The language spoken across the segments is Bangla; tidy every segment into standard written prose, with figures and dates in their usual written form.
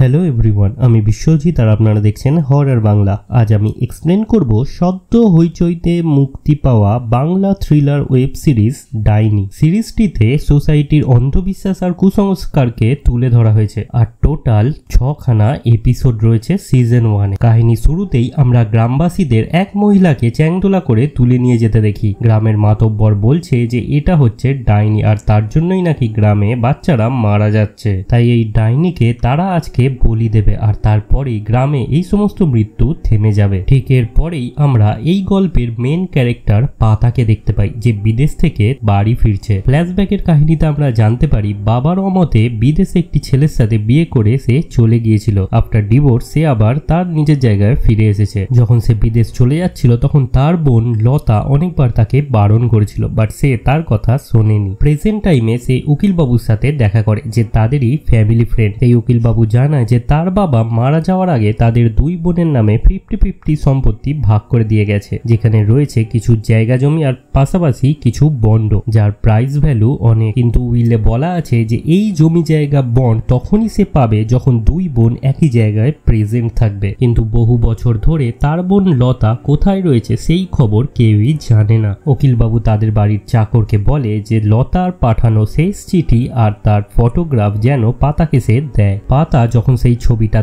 হ্যালো এভরিওয়ান, আমি বিশ্বজিৎ আর আপনারা দেখছেন হরর বাংলা। আজ আমি এক্সপ্লেন করব সদ্য হইচইতে মুক্তি পাওয়া বাংলা থ্রিলার ওয়েব সিরিজ ডাইনি। সিরিজটিতে সোসাইটির অন্ধবিশ্বাস আর কুসংস্কারকে তুলে ধরা হয়েছে আর টোটাল 6খানা এপিসোড রয়েছে সিজন 1-এ। কাহিনী শুরুতেই আমরা গ্রামবাসীদের এক মহিলাকে চ্যাংদোলা করে তুলে নিয়ে যেতে দেখি। গ্রামের মাতব্বর বলছে যে এটা হচ্ছে ডাইনি আর তার জন্যই নাকি গ্রামে বাচ্চারা মারা যাচ্ছে, তাই এই ডাইনিকে তারা আজকে বলি দেবে আর তারপরেই গ্রামে এই সমস্ত মৃত্যু থেমে যাবে। ঠিক এর পরেই আমরা এই গল্পের মেন ক্যারেক্টার পাতাকে দেখতে পাই, যে বিদেশ থেকে বাড়ি ফিরছে। ফ্ল্যাশব্যাকের কাহিনীতে আমরা জানতে পারি বাবার অমতে বিদেশে একটি ছেলের সাথে বিয়ে করে সে চলে গিয়েছিল। আফটার ডিভোর্স সে আবার তার নিজের জায়গায় ফিরে এসেছে। যখন সে বিদেশ চলে যাচ্ছিল তখন তার বোন লতা অনেকবার তাকে বারণ করেছিল, বাট সে তার কথা শোনেনি। প্রেজেন্ট টাইমে সে উকিল বাবুর সাথে দেখা করে, যে তাদেরই ফ্যামিলি ফ্রেন্ড। এই উকিল বাবু জানায় যে তার বাবা মারা যাওয়ার আগে তাদের দুই বোনের নামে 50-50 সম্পত্তি ভাগ করে দিয়ে গেছে, যেখানে রয়েছে কিছু জায়গা জমি আর পাশাপাশি কিছু বন্ড, যার প্রাইস ভ্যালু অনেক। কিন্তু উইলে বলা আছে যে এই জমি জায়গা বন্ড তখনই সে পাবে যখন দুই বোন একই জায়গায় প্রেজেন্ট থাকবে। কিন্তু বহু বছর ধরে তার বোন লতা কোথায় রয়েছে সেই খবর কেউই জানে না। উকিল বাবু তাদের বাড়ির চাকরকে বলে যে লতার পাঠানো শেষ চিঠি আর তার ফটোগ্রাফ যেন পাতাকে সে দেয়। পাতা যখন সেই ছবিটা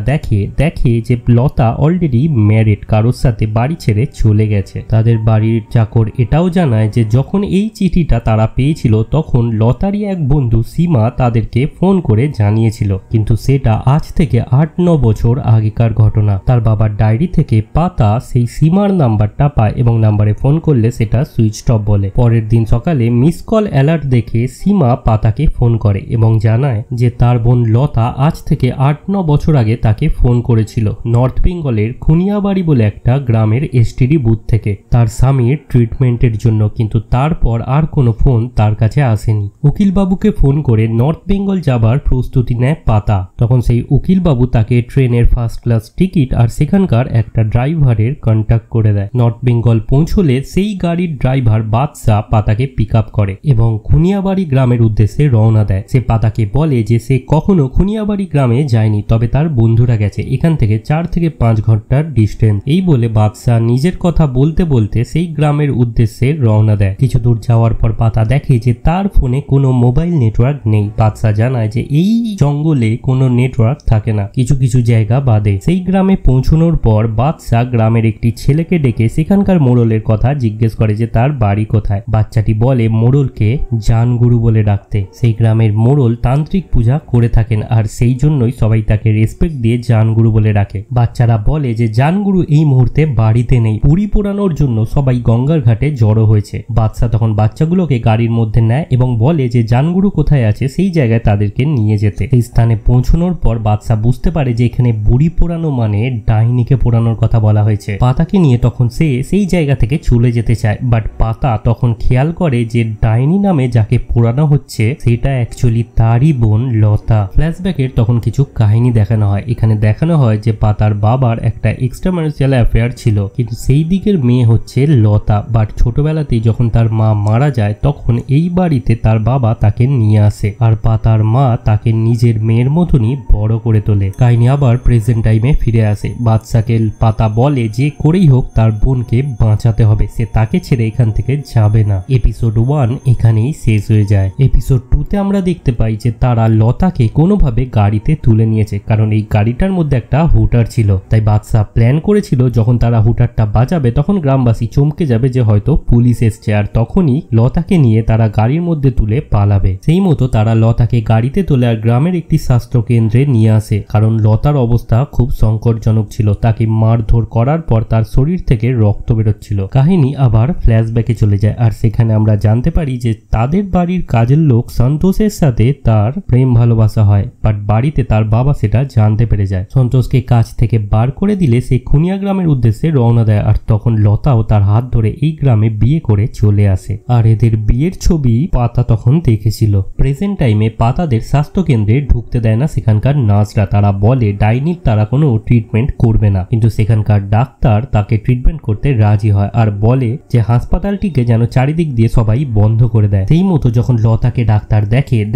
দেখে যে লতা অলরেডি ম্যারিড, কারোর সাথে বাড়ি ছেড়ে চলে গেছে। তাদের বাড়ির চাকর এটাও জানায় যে যখন এই চিঠিটা তারা পেয়েছিল তখন লতারই এক বন্ধু সীমা তাদেরকে ফোন করে জানিয়েছিল, কিন্তু সেটা আজ থেকে 8-9 বছর আগেকার ঘটনা। তার বাবার ডায়েরি থেকে পাতা সেই সীমার নাম্বারটা পায় এবং নাম্বারে ফোন করলে সেটা সুইচ অফ বলে। পরের দিন সকালে মিস কল অ্যালার্ট দেখে সীমা পাতাকে ফোন করে এবং জানায় যে তার বোন লতা আজ থেকে 8-9 বছর আগে তাকে ফোন করেছিল নর্থ বেঙ্গলের খুনিয়াবাড়ি বলে একটা গ্রামের এসটিডি বুথ থেকে তার স্বামীর ট্রিটমেন্টের জন্য, কিন্তু তারপর আর কোনো ফোন তার কাছে আসেনি। উকিল বাবুকে ফোন করে নর্থ বেঙ্গল যাবার প্রস্তুতি নেয় পাতা। তখন সেই উকিল বাবু তাকে ট্রেনের ফার্স্ট ক্লাস টিকিট আর সেখানকার একটা ড্রাইভারের কন্ট্যাক্ট করে দেয়। নর্থ বেঙ্গল পৌঁছলে সেই গাড়ির ড্রাইভার বাদশাহ পাতাকে পিক আপ করে এবং খুনিয়াবাড়ি গ্রামের উদ্দেশ্যে রওনা দেয়। সে পাতাকে বলে যে সে কখনো খুনিয়াবাড়ি গ্রামে যায়নি, তবে তার বন্ধুরা গেছে, এখান থেকে 4 থেকে 5 ঘন্টার ডিস্টেন্স। এই বলে বাদশাহ নিজের কথা বলতে বলতে সেই গ্রামের উদ্দেশ্যে রওনা দেয়। কিছু দূর যাওয়ার পর পাতা দেখে যে তার ফোনে কোনো মোবাইল নেটওয়ার্ক নেই। বাদশাহ জানায় যে এই জঙ্গলে কোনো নেটওয়ার্ক থাকে না, কিছু কিছু জায়গা বাদে। সেই গ্রামে পৌঁছানোর পর বাদশাহ গ্রামের একটি ছেলেকে ডেকে সেখানকার মোড়লের কথা জিজ্ঞেস করে যে তার বাড়ি কোথায়। বাচ্চাটি বলে মোড়লকে জানগুরু বলে ডাকতে। সেই গ্রামের মোড়ল তান্ত্রিক পূজা করে থাকেন আর সেই জন্যই সবাই তাকে রেসপেক্ট দিয়ে জানগুরু বলে ডাকে। বাচ্চারা বলে যে জানগুরু এই মুহূর্তে বাড়িতে নেই, পুরি পোড়ানোর জন্য সবাই গঙ্গার ঘাটে জড়ো হয়েছে। বাদশাহ তখন বাচ্চাগুলোকে গাড়ির মধ্যে নেয় এবং বলে যে জানগুরু কোথায় আছে সেই জায়গায় তাদেরকে নিয়ে যেতে। এই স্থানে পৌঁছানোর পর বাদশাহ বুঝতে পারে যে এখানে বুড়ি পোড়ানো মানে ডাইনিকে পোড়ানোর কথা বলা হয়েছে। পাতাকে নিয়ে তখন সে সেই জায়গা থেকে চলে যেতে চায়, বাট পাতা তখন খেয়াল করে যে ডাইনি নামে যাকে পোড়ানো হচ্ছে সেটা অ্যাকচুয়ালি তারই বোন লতা। ফ্ল্যাশব্যাকের তখন কিছু কাহিনী দেখানো হয়। এখানে দেখানো হয় যে পাতার বাবার একটা এক্সট্রা ম্যারিটাল অ্যাফেয়ার ছিল, কিন্তু সেই দিকের মেয়ে হচ্ছে লতা। বাট ছোটবেলাতেই যখন তার মা মারা যায় তখন এই বাড়িতে তার বাবা তাকে নিয়ে আসে আর পাতার মা তাকে নিজের মেয়ের মতনই বড় করে তোলে। কাহিনী আবার প্রেজেন্ট টাইমে ফিরে আসে। বাদশাকে পাতা বলে যে করেই হোক তার বোনকে বাঁচাতে হবে, সে তাকে ছেড়ে এখান থেকে যাবে না। এপিসোড 1 এখানেই শেষ হয়ে যায়। এপিসোড 2-তে আমরা দেখতে পাই যে তারা লতাকে কোনোভাবে গাড়িতে তুলে নিয়েছে, কারণ এই গাড়িটার মধ্যে একটা হুটার ছিল। তাই বাদশাহ প্ল্যান করেছিল যখন তারা হুটারটা বাজাবে তখন গ্রামবাসী চমকে যাবে যে হয়তো পুলিশ এসছে, আর তখনই লতাকে নিয়ে তারা গাড়ির মধ্যে তুলে পালাবে। সেই মতো তারা লতাকে গাড়িতে তোলে আর গ্রামের একটি স্বাস্থ্য কেন্দ্রে নিয়ে আসে, কারণ লতার অবস্থা খুব সংকটজনক ছিল। তাকে মারধর করার পর তার শরীর থেকে রক্ত বেরোচ্ছিল। কাহিনী আবার ফ্ল্যাশব্যাকে চলে যায় আর সেখানে আমরা জানতে পারি যে তাদের বাড়ির কাজের লোক সন্তোষের সাথে তার প্রেম ভালোবাসা হয়, বাট বাড়িতে তার বাবা সেটা জানতে পেরে যায়। সন্তোষকে কাজ থেকে বার করে দিলে সে খুনিয়া গ্রামের উদ্দেশ্যে রওনা দেয় আর তখন লতাও তার হাত ধরে এই গ্রামে বিয়ে করে চলে আসে আর এদের বিয়ের ছবি পাতা তখন দেখেছিল। প্রেজেন্ট টাইমে পাতাদের স্বাস্থ্য কেন্দ্রে ঢুকতে দেয় না সেখানকার নার্সরা। তারা বলে ডাইনির তারা কোনো ট্রিটমেন্ট করবে না, কিন্তু সেখানকার ডাক্তার তাকে ট্রিটমেন্ট করতে রাজি হয় আর বলে যে হাসপাতালটিকে যেন চারিদিক দিয়ে সবাই বন্ধ করে দেয়। সেই মতো যখন লতাকে ডাক্তার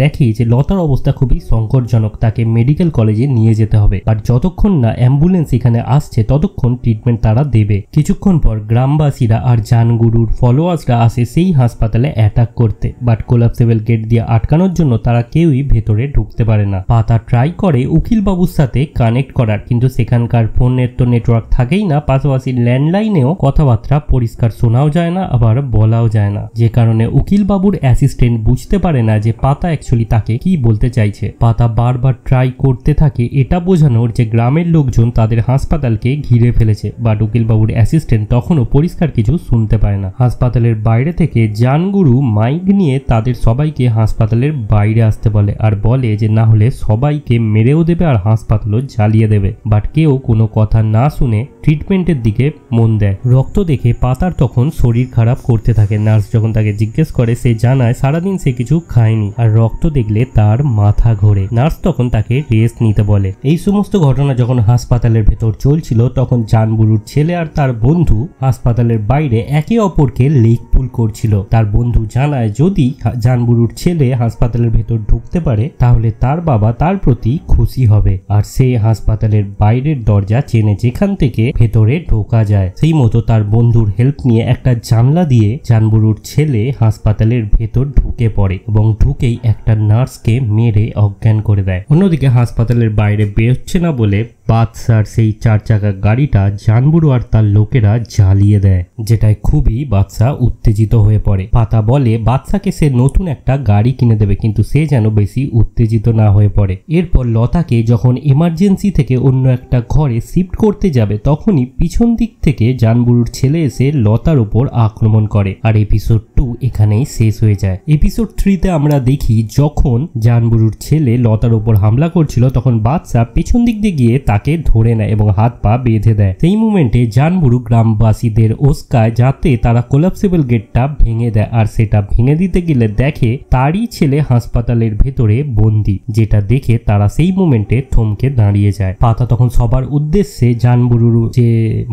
দেখে যে লতার অবস্থা খুবই সংকটজনক, তাকে মেডিকেল কলেজ কলেজে নিয়ে যেতে হবে, বাট যতক্ষণ না অ্যাম্বুলেন্স এখানে আসছে ততক্ষণ ট্রিটমেন্ট তারা দেবে। কিছুক্ষণ পর গ্রামবাসীরা আর জানগুরুর ফলোয়ার্সরা আসে সেই হাসপাতালে অ্যাটাক করতে, বাট কোলাপসেবল গেট দিয়ে আটকানোর জন্য তারা কেউই ভেতরে ঢুকতে পারে না। পাতা ট্রাই করে উকিল বাবুর সাথে কানেক্ট করার, কিন্তু সেখানকার ফোনের তো নেটওয়ার্ক থাকেই না, পাশাপাশি ল্যান্ডলাইনেও কথাবার্তা পরিষ্কার শোনাও যায় না, আবার বলাও যায় না, যে কারণে উকিল বাবুর অ্যাসিস্ট্যান্ট বুঝতে পারে না যে পাতা অ্যাকচুয়ালি তাকে কি বলতে চাইছে। পাতা বারবার ট্রাই করতে থাকে এটা বোঝানোর যে গ্রামের লোকজন তাদের হাসপাতালকে ঘিরে ফেলেছে, বাট উকিল বাবুর অ্যাসিস্ট্যান্ট তখনও পরিষ্কার কিছু শুনতে পায় না। হাসপাতালের বাইরে থেকে জানগুরু মাইক নিয়ে তাদের সবাইকে হাসপাতালের বাইরে আসতে বলে, আর বলে যে না হলে সবাইকে মেরেও দেবে আর হাসপাতালও জ্বালিয়ে দেবে, বাট কেউ কোনো কথা না শুনে ট্রিটমেন্টের দিকে মন দেয়। রক্ত দেখে পাতার তখন শরীর খারাপ করতে থাকে। নার্স যখন তাকে জিজ্ঞেস করে সে জানায় সারাদিন সে কিছু খায়নি, আর রক্ত দেখলে তার মাথা ঘোরে। নার্স তখন তাকে রেস্ট নিতে বলে। এই সমস্ত ঘটনা যখন হাসপাতালের ভেতর চলছিল তখন জানবুরুর ছেলে আর তার বন্ধু হাসপাতালের বাইরে একে অপরকে লেক পুল করছিল। তার বন্ধু জানায় যদি জানবুরুর ছেলে হাসপাতালের ভেতর ঢুকতে পারে তাহলে তার বাবা তার প্রতি খুশি হবে, আর সে হাসপাতালের বাইরের দরজা চেনে যেখান থেকে ভেতরে ঢোকা যায়। সেই মতো তার বন্ধুর হেল্প নিয়ে একটা জানলা দিয়ে জানবুরুর ছেলে হাসপাতালের ভেতর ঢুকে পড়ে এবং ঢুকেই একটা নার্সকে মেরে অজ্ঞান করে দেয়। অন্যদিকে হাসপাতালের বাইরে বেরোচ্ছে না বলে বাদশার সেই 4 চাকা গাড়িটা জানবুরু আর তার লোকেরা জ্বালিয়ে দেয়, যেটায় খুবই বাদশা উত্তেজিত হয়ে পড়ে। পাতা বলে বাদশাকে সে নতুন একটা গাড়ি কিনে দেবে, কিন্তু সে যেন বেশি উত্তেজিত না হয়ে পড়ে। এরপর লতাকে যখন এমার্জেন্সি থেকে অন্য একটা ঘরে শিফট করতে যাবে তখনই পিছন দিক থেকে জানবুরুর ছেলে এসে লতার উপর আক্রমণ করে, আর এপিসোড 2 এখানেই শেষ হয়ে যায়। এপিসোড 3তে আমরা দেখি যখন জানবুরুর ছেলে লতার উপর হামলা করছিল তখন বাদশা পেছন দিক দিয়ে গিয়ে তাকে ধরে নেয় এবং হাত পা বেঁধে দেয়। সেই মুমেন্টে জানবুরু গ্রামবাসীদের ওস্কায় যাতে তারা কোলাপসেবল গেটটা ভেঙে দেয়, আর সেটা ভেঙে দিতে গেলে দেখে তারই ছেলে হাসপাতালের ভেতরে বন্দি, যেটা দেখে তারা সেই মুমেন্টে থমকে দাঁড়িয়ে যায়। পাতা তখন সবার উদ্দেশ্যে জানবুরুর যে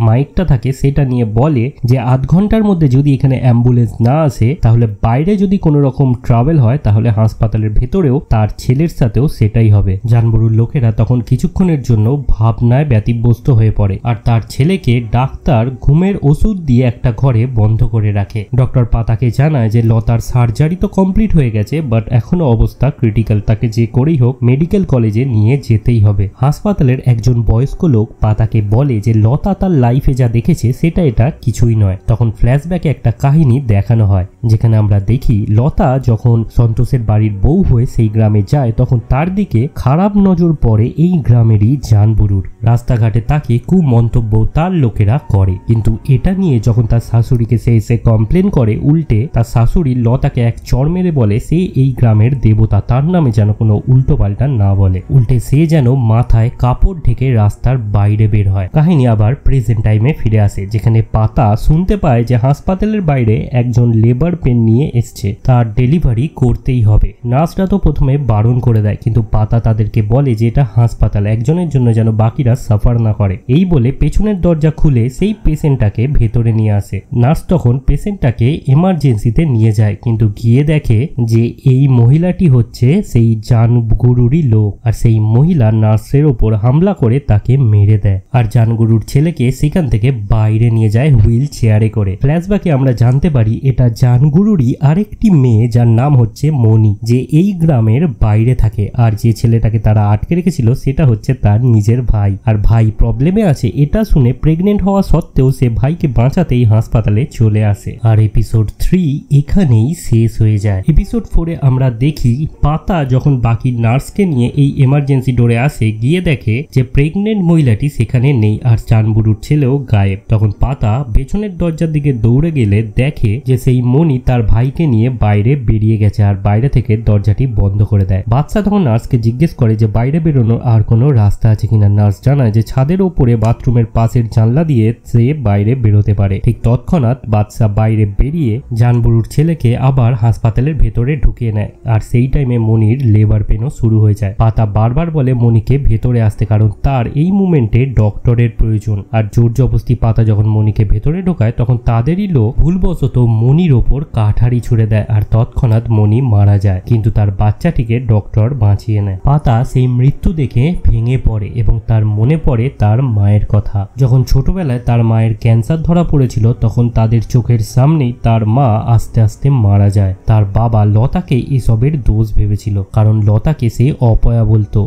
মাইকটা থাকে সেটা নিয়ে বলে যে আধ ঘন্টার মধ্যে যদি এখানে অ্যাম্বুলেন্স না আসে তাহলে বাইরে যদি কোনো রকম ট্রাভেল হয় তাহলে হাসপাতালের ভেতরেও তার ছেলের সাথেও সেটাই হবে। জানবুরুর লোকেরা তখন কিছুক্ষণের জন্য ভাবনায় ব্যতিব্যস্ত হয়ে পড়ে, আর তার ছেলেকে ডাক্তার ঘুমের ওষুধ দিয়ে একটা ঘরে বন্ধ করে রাখে। ডক্টর পাতাকে জানায় যে লতার সার্জারি তো কমপ্লিট হয়ে গেছে, বাট এখনো অবস্থা ক্রিটিক্যাল, তাকে যে করেই হোক মেডিকেল কলেজে নিয়ে যেতেই হবে। হাসপাতালের একজন বয়স্ক লোক পাতাকে বলে যে লতা তার লাইফে যা দেখেছে সেটা এটা কিছুই নয়। তখন ফ্ল্যাশব্যাকে একটা কাহিনী দেখানো হয় যেখানে আমরা দেখি লতা যখন সন্তোষের বাড়ির বউ হয়ে সেই গ্রামে যায় তখন তার দিকে খারাপ নজর পড়ে এই গ্রামেরই জানবুরুর। রাস্তাঘাটে তাকে কুমন্তব্য তার লোকেরা করে, কিন্তু এটা নিয়ে যখন তার শাশুড়িকে সে এসে কমপ্লেন করে উল্টে তার শাশুড়ি লতাকে এক চড় মেরে বলে সে এই গ্রামের দেবতা, তার নামে যেন কোনো উল্টো পাল্টা না বলে। উল্টে সে যেন মাথায় কাপড় ঢেকে রাস্তার বাইরে বের হয়। কাহিনী আবার প্রেজেন্ট টাইমে ফিরে আসে যেখানে পাতা শুনতে পায় যে হাসপাতালের বাইরে একজন লেবার পেন নিয়ে এসছে, তার ডেলিভারি করতেই হবে। নার্সরা তো প্রথমে বারণ করে দেয়, কিন্তু পাতা তাদেরকে বলে যে এটা হাসপাতাল, একজনের জন্য যেন বাকিরা সাফার না করে। এই বলে পেছনের দরজা খুলে সেই পেশেন্টটাকে ভেতরে নিয়ে আসে। নার্স তখন পেশেন্টটাকে এমার্জেন্সিতে নিয়ে যায়, কিন্তু গিয়ে দেখে যে এই মহিলাটি হচ্ছে সেই জানগুরুরই লোক, আর সেই মহিলা নার্সের ওপর হামলা করে তাকে মেরে দেয়, আর জানগুরুর ছেলেকে সেখান থেকে বাইরে নিয়ে যায় হুইল চেয়ারে করে। ফ্ল্যাশব্যাকে আমরা জানতে পারি এটা জানগুরুরই আরেকটি মেয়ে যার নাম হচ্ছে মণি, যে এই গ্রামের বাইরে থাকে, আর যে ছেলেটাকে তারা আটকে রেখেছিল সেটা হচ্ছে তার নিজের ভাই। আর ভাই প্রবলেমে আছে এটা শুনে প্রেগনেন্ট হওয়া সত্ত্বেও সে ভাইকে বাঁচাতেই হাসপাতালে চলে আসে। আর এপিসোড 3 এখানেই শেষ হয়ে যায়। এপিসোড 4-এ আমরা দেখি পাতা যখন বাকি নার্সকে নিয়ে এই এমার্জেন্সি ডোরে আসে গিয়ে দেখে যে প্রেগনেন্ট মহিলাটি সেখানে নেই আর জানবুরুর ছেলেও গায়েব। তখন পাতা পেছনের দরজার দিকে দৌড়ে গেলে দেখে যে সেই মণি তার ভাইকে নিয়ে বাইরে বেরিয়ে গেছে আর বাইরে থেকে দরজাটি বন্ধ করে দেয়। বাদশা তখন নার্সকে জিজ্ঞেস করে যে বাইরে বেরোনোর আর কোনো রাস্তা আছে কিনা। নার্স জানায় যে ছাদের ওপরে বাথরুমের পাশের জানলা দিয়ে সে বাইরে বেরোতে পারে। ঠিক তৎক্ষণাৎ বাদশা বাইরে বেরিয়ে জানবুরুর ছেলেকে আবার হাসপাতালের ভেতরে ঢুকিয়ে নেয়, আর সেই টাইমে মনির লেবার পেনও শুরু হয়ে যায়। পাতা বারবার বলে মনিকে ভেতরে আসতে, কারণ তার এই মুমেন্টে ডক্টরের প্রয়োজন। আর জোর জবরদস্তি পাতা যখন মনিকে ভেতরে ঢোকায় তখন তাদেরই লোক ভুলবশত মনির ওপর কাঠারি ছুড়ে দেয়, আর তৎক্ষণাৎ মনি মারা যায়, কিন্তু তার বাচ্চাটিকে ডক্টর বাঁচিয়ে নেয়। পাতা সেই মৃত্যু দেখে ভেঙে পড়ে এবং তার মনে পড়ে তার মায়ের কথা। যখন ছোটবেলায় তার মায়ের ক্যান্সার ধরা পড়েছিল তখন তাদের চোখের সামনেই তার মা আস্তে আস্তে মারা যায়। তার বাবা লতাকে এসবের দোষ ভেবেছিল, কারণ লতাকে সে অপয়া বলতো।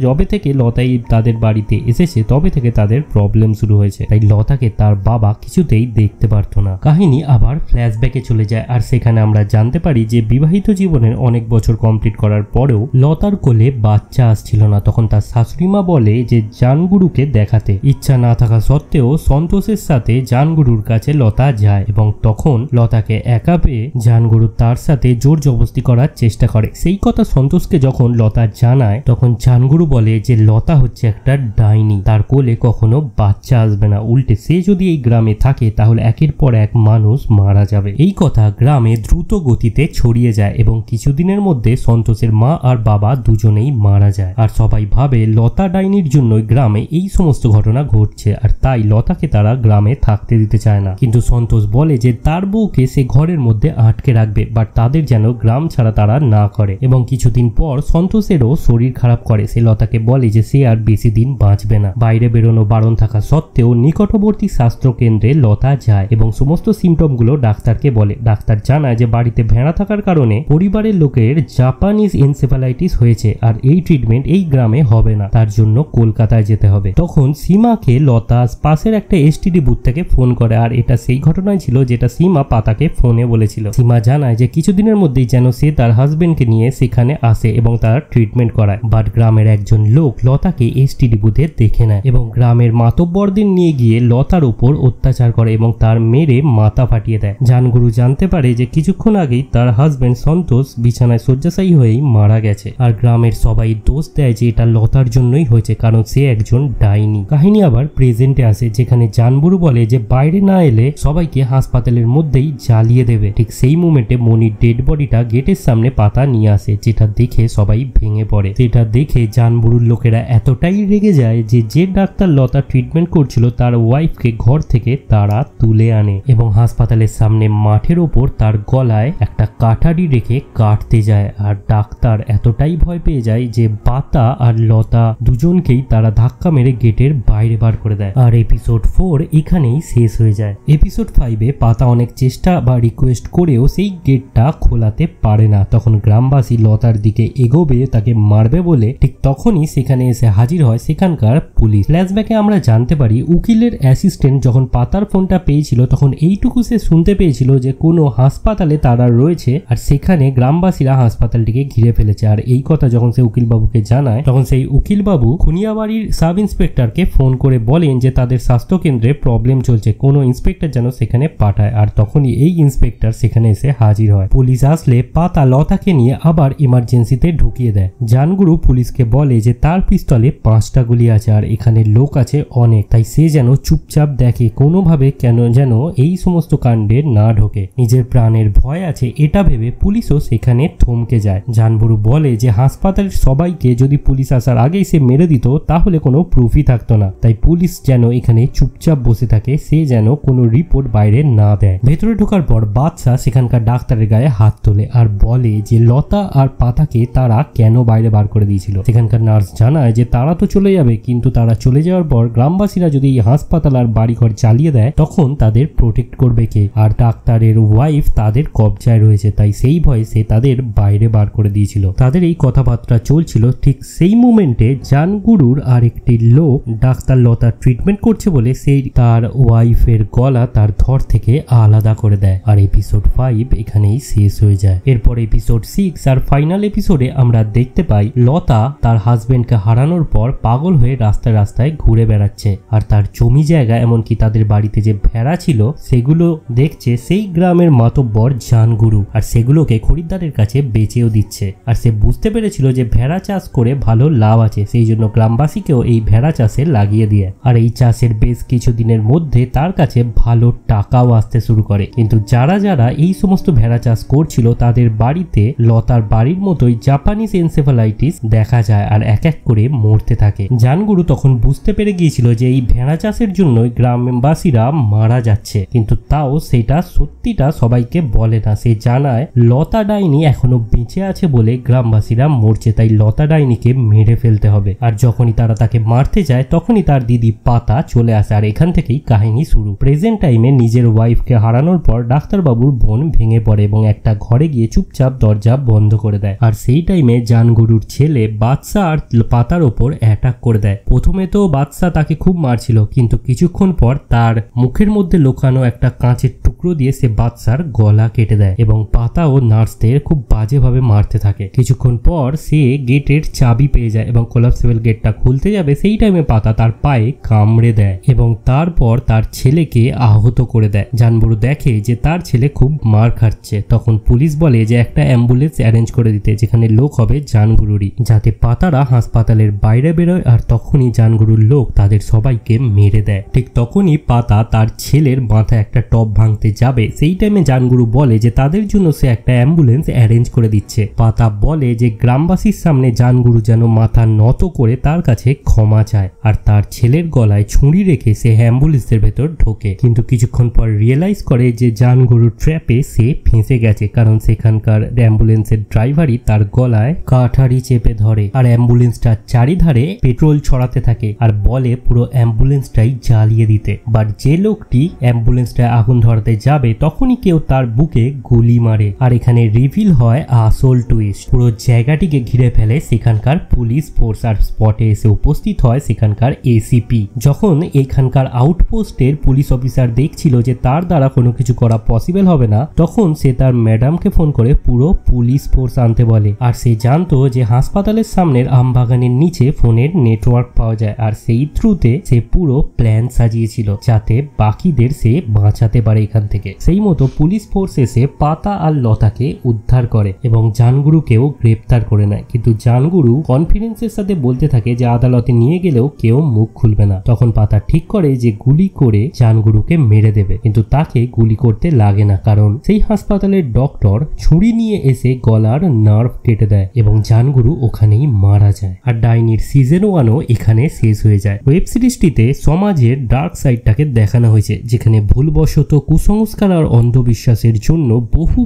যবে থেকে লতাই তাদের বাড়িতে এসেছে তবে থেকে তাদের প্রবলেম শুরু হয়েছে, তাই লতাকে তার বাবা কিছুতেই দেখতে পারতো না। কাহিনী আবার ফ্ল্যাশব্যাকে চলে যায় আর সেখানে আমরা জানতে পারি যে বিবাহিত জীবনের অনেক বছর কমপ্লিট করার পরেও লতার কোলে বাচ্চা আসছিল না। তখন তার শাশুড়ি মা বলে যে জানগুরুকে দেখাতে। ইচ্ছা না থাকা সত্ত্বেও সন্তোষের সাথে জানগুরুর কাছে লতা যায় এবং তখন লতাকে একা পেয়ে জানগুরু তার সাথে জোর জবরদস্তি করার চেষ্টা করে। সেই কথা সন্তোষকে যখন লতা জানায় তখন জানগুরু বলে যে লতা হচ্ছে একটা ডাইনি, তার কোলে কখনো বাচ্চা আসবে না, উল্টে সে যদি এই গ্রামে থাকে তাহলে একের পর এক মানুষ মারা যাবে। এই কথা গ্রামে দ্রুত গতিতে ছড়িয়ে যায় এবং কিছুদিনের মধ্যে সন্তোষের মা আর বাবা দুজনেই মারা যায়। আর সবাই ভাবে লতা ডাইনির জন্যই গ্রামে এই সমস্ত ঘটনা ঘটছে, আর তাই লতাকে তারা গ্রামে থাকতে দিতে চায় না। কিন্তু সন্তোষ বলে যে তার বউকে সে ঘরের মধ্যে আটকে রাখবে, বাট তাদের যেন গ্রাম ছাড়া তারা না করে। এবং কিছুদিন পর সন্তোষেরও শরীর খারাপ করে। সে লতাকে বলে যে সে আর বেশি দিন বাঁচবে না। বাইরে বেরোনো বারণ থাকা সত্ত্বেও নিকটবর্তী স্বাস্থ্য কেন্দ্রে লতা যায় এবং সমস্ত সিমটম গুলো ডাক্তারকে বলে। ডাক্তার জানায় যে বাড়িতে ভেড়া থাকার কারণে পরিবারের লোকের জাপানিজ এনসেফালাইটিস হয়েছে আর এই ট্রিটমেন্ট এই গ্রামে হবে না, তার জন্য কলকাতায় যেতে হবে। তখন সীমাকে লতা পাশের একটা এসটিডি বুথ থেকে ফোন করে, আর এটা সেই ঘটনাই ছিল যেটা সীমা পাতাকে ফোনে বলেছিল। সীমা জানায় যে কিছুদিনের মধ্যেই যেন সে তার হাজবেন্ডকে নিয়ে সেখানে আসে এবং তার ট্রিটমেন্ট করায়। বাট গ্রামের একজন লোক লতাকে এসটিডি বুথে দেখে নেয় এবং গ্রামের মাতব্বরদের নিয়ে গিয়ে লতার উপর অত্যাচার করে এবং তার মেরে মাথা ফাটিয়ে দেয়। জানগুরু জানতে পারে যে কিছুক্ষণ আগেই তার হাজবেন্ড সন্তোষ বিছানায় শয্যাশায়ী হয়েই মারা গেছে, আর গ্রামের সবাই দোষ দেয় যে এটা লতার জন্যই হয়েছে, কারণ সে একজন ডাইনি। কাহিনী আবার প্রেজেন্টে আসে যেখানে জানবুরু বলে যে বাইরে না এলে সবাইকে হাসপাতালের মধ্যেই জ্বালিয়ে দেবে। ঠিক সেই মোমেন্টে মনির ডেড বডিটা গেটের সামনে পাতা নিয়ে আসে, যেটা দেখে সবাই ভেঙে পড়ে। সেটা দেখে জানবুরুর লোকেরা এতটাই রেগে যায় যে ডাক্তার লতা ট্রিটমেন্ট করছিল তার ওয়াইফকে ঘর থেকে তারা তুলে আনে এবং হাসপাতালের সামনে মাঠের ওপর তার গলায় একটা কাঠারি রেখে কাটতে যায়। আর ডাক্তার এতটাই ভয় পেয়ে যায় যে পাতা আর লতা দুজনকেই তারা ধাক্কা মেরে গেটের বাইরে বার করে দেয়। আর এপিসোড 4 এখানেই শেষ হয়ে যায়। এপিসোড 5-এ পাতা অনেক চেষ্টা বা রিকোয়েস্ট করেও সেই গেটটা খোলাতে পারে না। তখন গ্রামবাসী লতার দিকে এগোবে তাকে মারবে বলে ঠিক তখনই সেখানে এসে হাজির হয় সেখানকার পুলিশ। ফ্ল্যাশব্যাকে আমরা জানতে পারি উকিলের অ্যাসিস্ট্যান্ট যখন পাতার ফোনটা পেয়েছিল তখন এইটুকু সে শুনতে পেয়েছিল যে কোনো হাসপাতালে তারা রয়েছে আর সেখানে গ্রামবাসীরা হাসপাতালটিকে ঘিরে ফেলেছে। আর এই কথা যখন সে উকিলবাবুকে জানায় তখন সেই উকিলবাবু খুনিয়াবাড়ির সাব ইন্সপেক্টরকে ফোন করে বলেন যে তাদের স্বাস্থ্য কেন্দ্রে প্রবলেম চলছে, কোনো ইন্সপেক্টর যেন সেখানে পাঠায়। আর তখনই এই ইন্সপেক্টর সেখানে এসে হাজির হয়। পুলিশ আসলে পাতা লতাকে নিয়ে আবার ইমার্জেন্সিতে ঢুকিয়ে দেয়। জানগুরু পুলিশকে বলে যে তার পিস্তলে 5টা গুলি আছে আর এখানে লোক আছে অনেক, তাই সে যেন চুপচাপ দেখে, কোনোভাবে কেন যেন এই সমস্ত কাণ্ডে না ঢোকে। নিজের প্রাণের ভয় আছে এটা ভেবে পুলিশও সেখানে থমকে যায়। জানবুরু বলে যে হাসপাতালের সবাইকে যদি পুলিশ আসার আগেই সে মেরে দিত তাহলে কোনো প্রুফই থাকতো না, তাই পুলিশ যেন এখানে চুপচাপ বসে থাকে, সে যেন কোনো রিপোর্ট বাইরে না দেয়। ভেতরে ঢোকার পর বাদশা সেখানকার ডাক্তারের গায়ে হাত তোলে আর বলে যে লতা আর পাতাকে তারা কেন বাইরে বার করে দিয়েছিল। সেখানকার নার্স জানায় যে তারা তো চলে যাবে, কিন্তু তারা চলে যাওয়ার পর গ্রামবাসীরা যদি এই হাসপাতাল আর বাড়িঘর জ্বালিয়ে দেয় তখন তাদের প্রোটেক্ট করবে কে? আর ডাক্তারের ওয়াইফ তাদের কবজায় রয়েছে, তাই সেই ভয়ে সে তাদের বাইরে বার করে দিয়েছিল। তাদের এই কথাবার্তা চলছিল, ঠিক সেই মোমেন্টে জানগুরুর আর একটি লোক ডাক্তার লতা ট্রিটমেন্ট করছে বলে সেই তার ওয়াইফের গলা তার ধর থেকে আলাদা করে দেয়। আর এপিসোড 5 এখানেই শেষ হয়ে যায়। এরপর এপিসোড 6 আর ফাইনাল এপিসোডে আমরা দেখতে পাই লতা তার হাজবেন্ডকে হারানোর পর পাগল হয়ে রাস্তায় রাস্তায় ঘুরে বেড়াচ্ছে আর তার জমি জায়গা এমনকি তাদের বাড়িতে যে ভেড়া ছিল সেগুলো দেখছে সেই গ্রামের মাতব্বর জানগুরু, আর সেগুলোকে খরিদ্দারের কাছে বেচেও দিচ্ছে। আর সে বুঝতে পেরেছিল যে ভেড়া চাষ করে ভালো লাভ আছে, সেই জন্য গ্রামবাসীকেও এই ভেড়া চাষে লাগিয়ে দিয়ে। আর এই চাষের বেশ কিছুদিনের মধ্যে তার কাছে ভালো টাকাও আসতে শুরু করে। কিন্তু যারা যারা এই সমস্ত ভেড়া চাষ করছিল তাদের বাড়িতে লতার বাড়ির মতোই জাপানিজ এনসেফালাইটিস দেখা যায় আর এক এক করে মরতে থাকে। জানগুরু তখন বুঝতে পেরে গিয়েছিল যে এই ভেড়া চাষের জন্যই গ্রামবাসীরা মারা যাচ্ছে, কিন্তু তাও সেটা সত্যিটা সবাইকে বলে না। সে জানায় লতা ডাইনি এখনো বেঁচে আছে বলে গ্রামবাসীরা মরছে, তাই লতা ডাইনি ডাইনিকে মেরে ফেলতে হবে। আর যখনই তারা তাকে মারতে যায় তখনই তার দিদি পাতা চলে আসে, আর এখান থেকেই কাহিনী শুরু। প্রেজেন্ট টাইমে নিজের ওয়াইফকে হারানোর পর ডাক্তারবাবুর বোন ভেঙে পড়ে এবং একটা ঘরে গিয়ে চুপচাপ দরজা বন্ধ করে দেয়। আর সেই টাইমে জানগুরুর ছেলে বাদশা আর পাতার ওপর অ্যাটাক করে দেয়। প্রথমে তো বাদশা তাকে খুব মারছিল, কিন্তু কিছুক্ষণ পর তার মুখের মধ্যে লোকানো একটা কাঁচের টুকরো দিয়ে সে বাদশার গলা কেটে দেয় এবং পাতা ও নার্সদের খুব বাজেভাবে মারতে থাকে। কিছুক্ষণ পর সে গেটের চাবি পেয়ে যায় এবং কোলাপসেবল গেটটা খুলতে যাবে, সেই টাইমে পাতা তার পায়ে কামড়ে দেয় এবং তারপর তার ছেলেকে আহত করে দেয়। জানবুড়ো দেখে যে তার ছেলে খুব মার খাচ্ছে, তখন পুলিশ বলে যে একটা অ্যাম্বুলেন্স অ্যারেঞ্জ করে দিতে যেখানে লোক হবে জানগুরুরই, যাতে পাতারা হাসপাতালের বাইরে বেরোয়। আর তখনই জানগুরুর লোক তাদের সবাইকে মেরে দেয়। ঠিক তখনই পাতা তার ছেলের মাথায় একটা টব ভাঙতে যাবে, সেই টাইমে জানগুরু বলে যে তাদের জন্য সে একটা অ্যাম্বুলেন্স অ্যারেঞ্জ করে দিচ্ছে। পাতা বলে যে গ্রামবাসীর সামনে জানগুরু যেন মাথা নত করে তার কাছে ক্ষমা চায়, আর তার ছেলের গলায় ছুরি রেখে সে অ্যাম্বুলেন্সের ভেতর ঢোকে। কিন্তু কিছুক্ষণ পর রিয়েলাইজ করে যে জানগুরুর ট্র্যাপে সে ফেঁসে গেছে, কারণ সেখানকার অ্যাম্বুলেন্সের ড্রাইভারই তার গলায় কাঠারি চেপে ধরে আর অ্যাম্বুলেন্সটার চারিধারে পেট্রোল ছড়াতে থাকে আর বলে পুরো অ্যাম্বুলেন্সটাই জ্বালিয়ে দিতে। বাট যে লোকটি অ্যাম্বুলেন্সটায় আগুন ধরাতে যাবে তখনই কেউ তার বুকে গুলি মারে, আর এখানে রিভিল হয় আসল টুইস্ট। পুরো জায়গাটিকে ঘিরে ফেলে সেখানকার পুলিশ ফোর্স, আর স্পটে এসে উপস্থিত হয় সেখানকার এসিপি। যখন এখানকার আউটপোস্টের পুলিশ অফিসার দেখছিল যে তার দ্বারা কোনো কিছু করা পসিবল হবে না, তখন সে তার ম্যাডামকে ফোন করে পুরো পুলিশ ফোর্স আনতে বলে। আর সে জানতো যে হাসপাতালের সামনের আমবাগানের নিচে ফোনের নেটওয়ার্ক পাওয়া যায়, আর সেই থ্রুতে সে পুরো প্ল্যান সাজিয়েছিল যাতে বাকিদের সে বাঁচাতে পারে এখান থেকে। সেই মতো পুলিশ ফোর্স এসে পাতা আর লতাকে উদ্ধার করে এবং জানগুরুকেও গ্রেপ্তার করে নেয়। কিন্তু জানগুরু কনফিডেন্সের সাথে বলতে থাকে যে আদালতে নিয়ে গেলেও কেউ মুখ খুলবে না। তখন পাতা ঠিক করে যে গুলি করে জানগুরুকে মেরে দেবে, কিন্তু তাকে গুলি করতে লাগে না, কারণ সেই হাসপাতালের ডক্টর ছুরি নিয়ে এসে গলার নার্ভ কেটে দেয় এবং জানগুরু ওখানেই মারা যায়। আর ডাইনির সিজন 1ও এখানে শেষ হয়ে যায়। ওয়েব সিরিজটিতে সমাজের ডার্ক সাইডটাকে দেখানো হয়েছে, যেখানে ভুলবশত কুসংস্কার আর অন্ধবিশ্বাসের জন্য বহু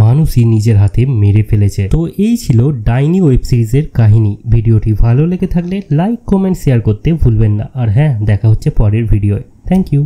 মানুষই নিজের হাতে মেরে ফেলেছে। তো এই ছিল ডাইনি ওয়েব সিরিজের কাহিনী। ভিডিওটি ভালো লেগে থাকলে লাইক, কমেন্ট, শেয়ার করতে ভুলবেন না। আর হ্যাঁ, দেখা হচ্ছে পরের ভিডিওয়। Thank you.